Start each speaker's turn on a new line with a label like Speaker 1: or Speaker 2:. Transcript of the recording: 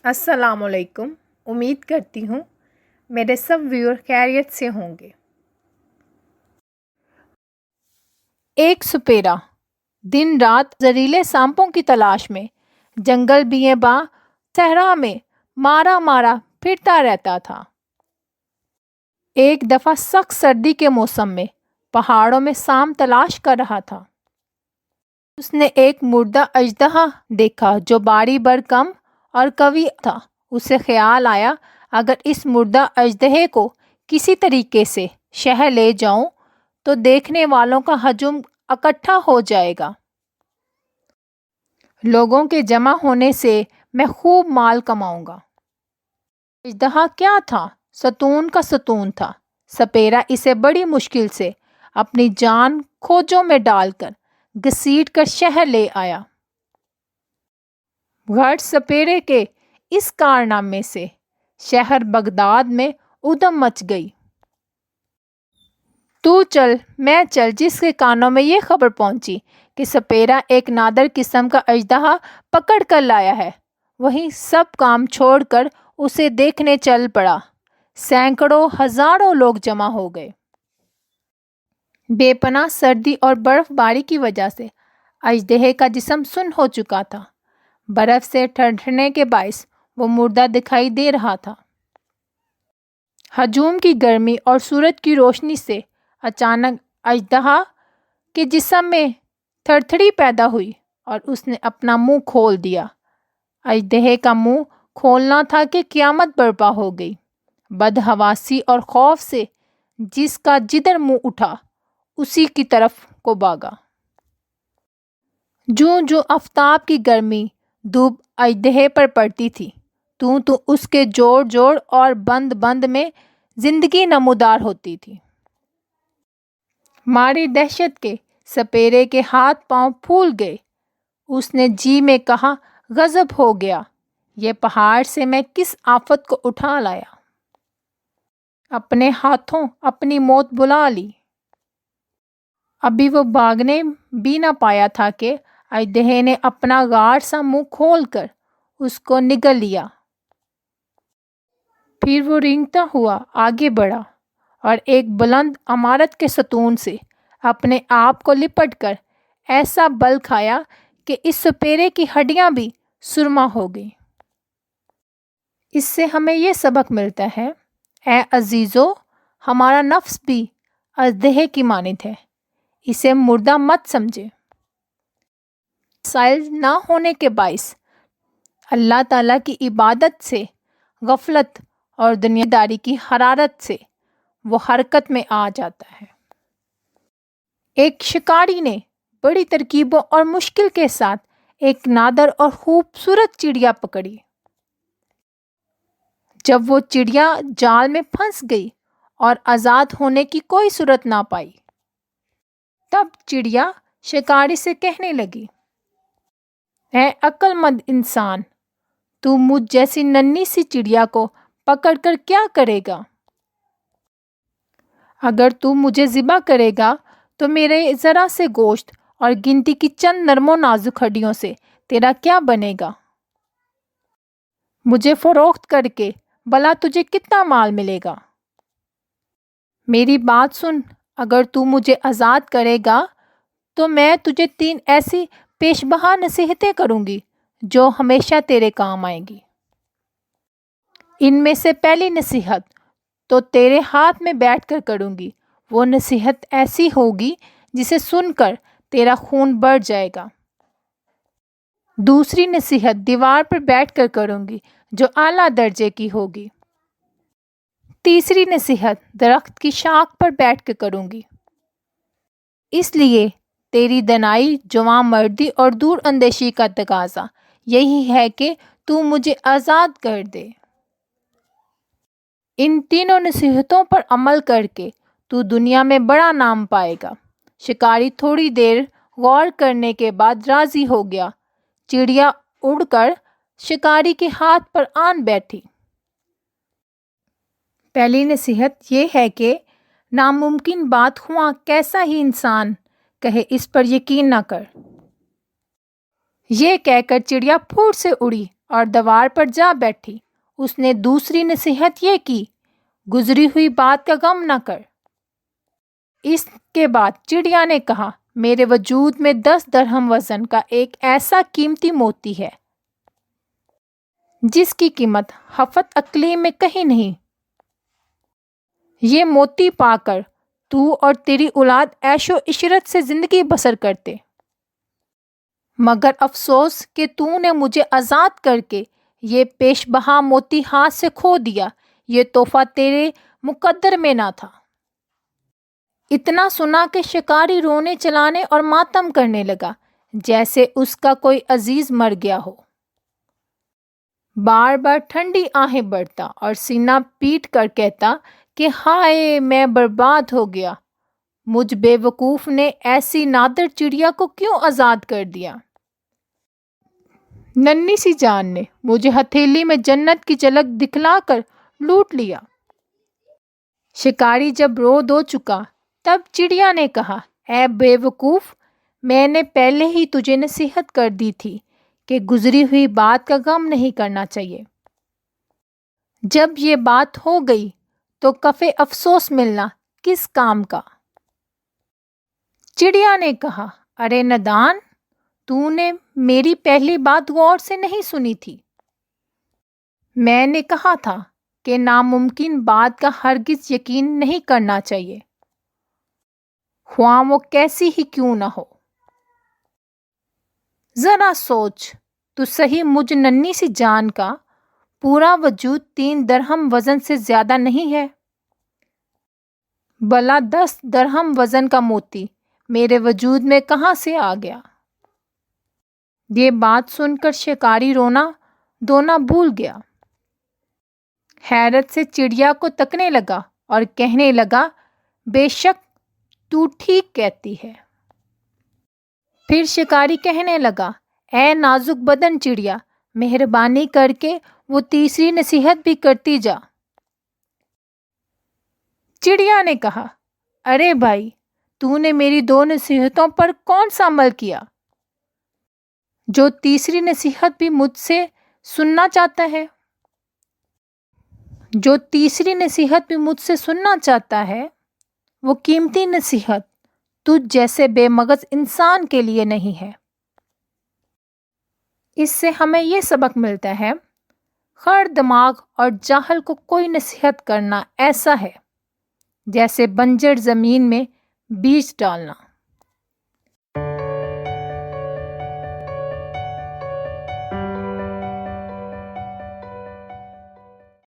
Speaker 1: السلام علیکم۔ امید کرتی ہوں میرے سب ویور خیریت سے ہوں گے۔ ایک سپیرا دن رات زہریلے سانپوں کی تلاش میں جنگل بیاباں صحرا میں مارا پھرتا رہتا تھا۔ ایک دفعہ سخت سردی کے موسم میں پہاڑوں میں سانپ تلاش کر رہا تھا۔ اس نے ایک مردہ اژدہا دیکھا جو بھاری بھرکم اور قوی تھا۔ اسے خیال آیا اگر اس مردہ اژدہے کو کسی طریقے سے شہر لے جاؤں تو دیکھنے والوں کا ہجوم اکٹھا ہو جائے گا۔ لوگوں کے جمع ہونے سے میں خوب مال کماؤں گا۔ اژدہا کیا تھا؟ ستون کا ستون تھا۔ سپیرا اسے بڑی مشکل سے اپنی جان کھوجوں میں ڈال کر گھسیٹ کر شہر لے آیا۔ غرض سپیرے کے اس کارنامے سے شہر بغداد میں ادھم مچ گئی۔ تو چل میں چل جس کے کانوں میں یہ خبر پہنچی کہ سپیرا ایک نادر قسم کا اژدہا پکڑ کر لایا ہے، وہیں سب کام چھوڑ کر اسے دیکھنے چل پڑا۔ سینکڑوں ہزاروں لوگ جمع ہو گئے۔ بے پناہ سردی اور برف باری کی وجہ سے اژدہے کا جسم سن ہو چکا تھا۔ برف سے ٹھنڈنے کے باعث وہ مردہ دکھائی دے رہا تھا۔ ہجوم کی گرمی اور سورج کی روشنی سے اچانک اژدہا کے جسم میں تھرتھری پیدا ہوئی اور اس نے اپنا منہ کھول دیا۔ اژدہے کا منہ کھولنا تھا کہ قیامت برپا ہو گئی۔ بدحواسی اور خوف سے جس کا جدھر منہ اٹھا اسی کی طرف کو بھاگا۔ جوں آفتاب کی گرمی دھوپ اژدہے پر پڑتی تھی تو اس کے جوڑ اور بند میں زندگی نمودار ہوتی تھی۔ ماری دہشت کے سپیرے کے ہاتھ پاؤں پھول گئے۔ اس نے جی میں کہا غضب ہو گیا، یہ پہاڑ سے میں کس آفت کو اٹھا لایا۔ اپنے ہاتھوں اپنی موت بلا لی۔ ابھی وہ بھاگنے بھی نہ پایا تھا کہ اژدہے نے اپنا غار سا منہ کھول کر اس کو نگل لیا۔ پھر وہ رینگتا ہوا آگے بڑھا اور ایک بلند عمارت کے ستون سے اپنے آپ کو لپٹ کر ایسا بل کھایا کہ اس سپیرے کی ہڈیاں بھی سرما ہو گئیں۔ اس سے ہمیں یہ سبق ملتا ہے، اے عزیزو، ہمارا نفس بھی اژدہے کی مانند ہے، اسے مردہ مت سمجھے۔ وسائل نہ ہونے کے باعث اللہ تعالیٰ کی عبادت سے غفلت اور دنیا داری کی حرارت سے وہ حرکت میں آ جاتا ہے۔ ایک شکاری نے بڑی ترکیبوں اور مشکل کے ساتھ ایک نادر اور خوبصورت چڑیا پکڑی۔ جب وہ چڑیا جال میں پھنس گئی اور آزاد ہونے کی کوئی صورت نہ پائی، تب چڑیا شکاری سے کہنے لگی، اے عقل مند انسان، تو مجھ جیسی ننھی سی چڑیا کو پکڑ کر کیا کرے گا؟ اگر تو مجھے ذبح کرے گا تو میرے ذرا سے گوشت اور گنتی کی چند نرم و نازک ہڈیوں سے تیرا کیا بنے گا؟ مجھے فروخت کر کے بھلا تجھے کتنا مال ملے گا؟ میری بات سن، اگر تو مجھے آزاد کرے گا تو میں تجھے 3 ایسی پیش بہا نصیحتیں کروں گی جو ہمیشہ تیرے کام آئیں گی۔ ان میں سے پہلی نصیحت تو تیرے ہاتھ میں بیٹھ کر کروں گی، وہ نصیحت ایسی ہوگی جسے سن کر تیرا خون بڑھ جائے گا۔ دوسری نصیحت دیوار پر بیٹھ کر کروں گی جو اعلیٰ درجے کی ہوگی۔ تیسری نصیحت درخت کی شاخ پر بیٹھ کر کروں گی۔ اس لیے تیری دانائی، جوان مردی اور دور اندیشی کا تقاضا یہی ہے کہ تو مجھے آزاد کر دے۔ ان تینوں نصیحتوں پر عمل کر کے تو دنیا میں بڑا نام پائے گا۔ شکاری تھوڑی دیر غور کرنے کے بعد راضی ہو گیا۔ چڑیا اڑ کر شکاری کے ہاتھ پر آن بیٹھی۔ پہلی نصیحت یہ ہے کہ ناممکن بات خواہ کیسا ہی انسان کہے اس پر یقین نہ کر۔ یہ کہہ کر چڑیا پھوٹ سے اڑی اور دیوار پر جا بیٹھی۔ اس نے دوسری نصیحت یہ کی، گزری ہوئی بات کا غم نہ کر۔ اس کے بعد چڑیا نے کہا، میرے وجود میں 10 درہم وزن کا ایک ایسا قیمتی موتی ہے جس کی قیمت ہفت اقلیم میں کہیں نہیں۔ یہ موتی پا کر تو اور تیری اولاد عیش و عشرت سے زندگی بسر کرتے، مگر افسوس کہ تو نے مجھے آزاد کر کے یہ پیش بہا موتی ہاتھ سے کھو دیا۔ یہ تحفہ تیرے مقدر میں نہ تھا۔ اتنا سنا کہ شکاری رونے چلانے اور ماتم کرنے لگا جیسے اس کا کوئی عزیز مر گیا ہو۔ بار بار ٹھنڈی آہیں بھرتا اور سینہ پیٹ کر کہتا کہ ہائے میں برباد ہو گیا، مجھ بے وقوف نے ایسی نادر چڑیا کو کیوں آزاد کر دیا؟ ننھی سی جان نے مجھے ہتھیلی میں جنت کی جھلک دکھلا کر لوٹ لیا۔ شکاری جب رو دھو چکا تب چڑیا نے کہا، اے بے وقوف، میں نے پہلے ہی تجھے نصیحت کر دی تھی کہ گزری ہوئی بات کا غم نہیں کرنا چاہیے۔ جب یہ بات ہو گئی تو کف افسوس ملنا کس کام کا؟ چڑیا نے کہا، ارے نادان، تو نے میری پہلی بات غور سے نہیں سنی تھی۔ میں نے کہا تھا کہ ناممکن بات کا ہرگز یقین نہیں کرنا چاہیے، خواہ وہ کیسی ہی کیوں نہ ہو۔ ذرا سوچ تو صحیح، مجھ ننھی سی جان کا پورا وجود 3 درہم وزن سے زیادہ نہیں ہے، بھلا 10 درہم وزن کا موتی میرے وجود میں کہاں سے آ گیا؟ یہ بات سن کر شکاری رونا دھونا بھول گیا، حیرت سے چڑیا کو تکنے لگا اور کہنے لگا، بے شک تو ٹھیک کہتی ہے۔ پھر شکاری کہنے لگا، اے نازک بدن چڑیا، مہربانی کر کے وہ تیسری نصیحت بھی کرتی جا۔ چڑیا نے کہا، ارے بھائی، تو نے میری 2 نصیحتوں پر کون سا عمل کیا؟ جو تیسری نصیحت بھی مجھ سے سننا چاہتا ہے؟ جو تیسری نصیحت بھی مجھ سے سننا چاہتا ہے وہ قیمتی نصیحت تجھ جیسے بے مغز انسان کے لیے نہیں ہے۔ اس سے ہمیں یہ سبق ملتا ہے، خر دماغ اور جاہل کو کوئی نصیحت کرنا ایسا ہے جیسے بنجر زمین میں بیج ڈالنا۔